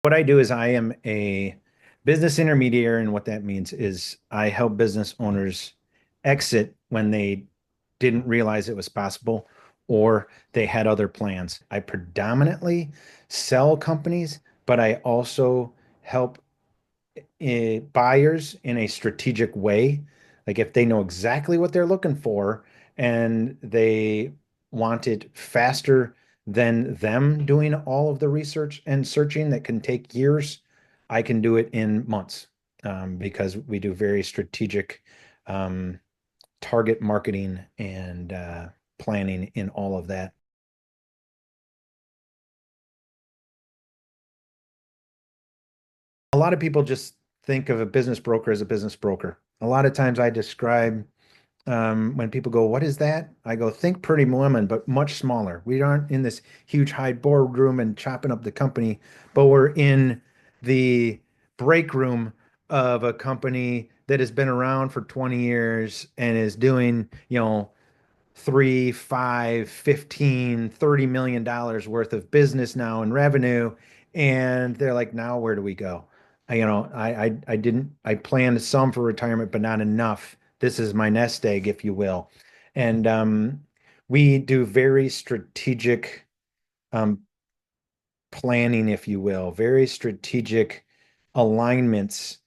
What I do is I am a business intermediary, and what that means is I help business owners exit when they didn't realize it was possible or they had other plans. I predominantly sell companies, but I also help buyers in a strategic way. Like if they know exactly what they're looking for and they want it faster than them doing all of the research and searching that can take years, I can do it in months because we do very strategic um, target marketing and planning in all of that. A lot of people just think of a business broker as a business broker. A lot of times I describe when people go, "What is that?" I go, "Think Pretty Woman, but much smaller. We aren't in this huge high boardroom and chopping up the company, but we're in the break room of a company that has been around for 20 years and is doing, 3, 5, 15, $30 million worth of business now in revenue. And they're like, now where do we go? I planned some for retirement, but not enough. This is my nest egg, if you will. And we do very strategic um, planning, if you will, very strategic alignments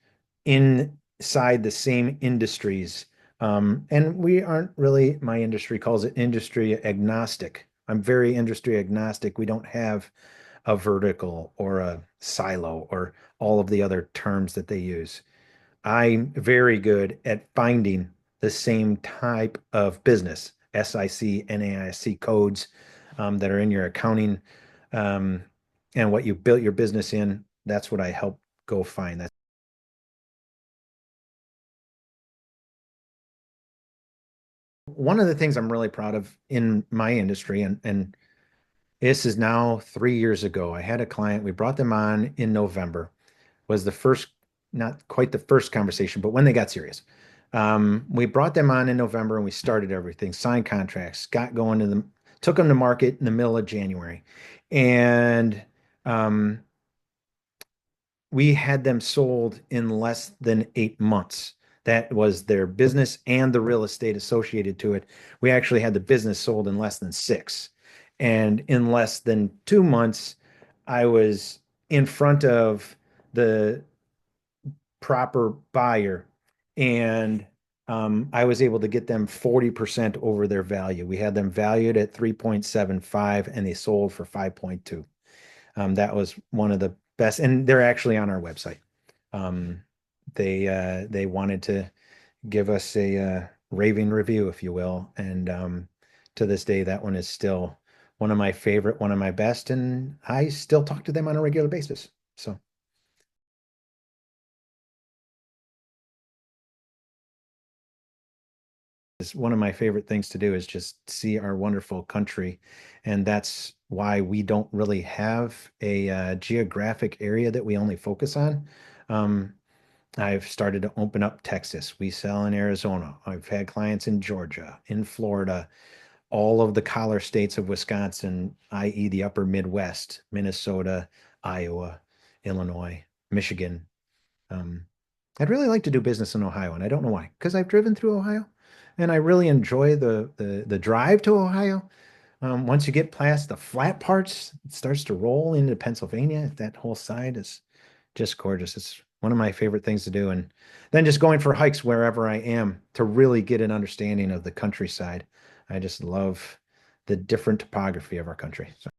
inside the same industries. And we aren't really, my industry calls it industry agnostic. I'm very industry agnostic. We don't have a vertical or a silo or all of the other terms that they use. I'm very good at finding the same type of business, SIC, NAIC codes that are in your accounting um, and what you built your business in. That's what I help go find. That's one of the things I'm really proud of in my industry. And this is now 3 years ago. I had a client, we brought them on in November, was the first, not quite the first conversation, but when they got serious. We brought them on in November and we started everything, signed contracts, got going to them, took them to market in the middle of January. And um, we had them sold in less than 8 months. That was their business and the real estate associated to it. We actually had the business sold in less than 6. And in less than 2 months, I was in front of the proper buyer and I was able to get them 40% over their value. We had them valued at 3.75 and they sold for 5.2. That was one of the best, and they're actually on our website. Um, they wanted to give us a raving review, if you will, and to this day, that one is still one of my favorite, one of my best, and I still talk to them on a regular basis. So it's one of my favorite things to do is just see our wonderful country, and that's why we don't really have a geographic area that we only focus on. Um, I've started to open up Texas. We sell in Arizona. I've had clients in Georgia, in Florida, all of the collar states of Wisconsin, i.e., the upper Midwest, Minnesota, Iowa, Illinois, Michigan. Um, I'd really like to do business in Ohio, and I don't know why, because I've driven through Ohio and I really enjoy the drive to Ohio. Once you get past the flat parts, it starts to roll into Pennsylvania. That whole side is just gorgeous. It's one of my favorite things to do. And then just going for hikes wherever I am to really get an understanding of the countryside. I just love the different topography of our country. So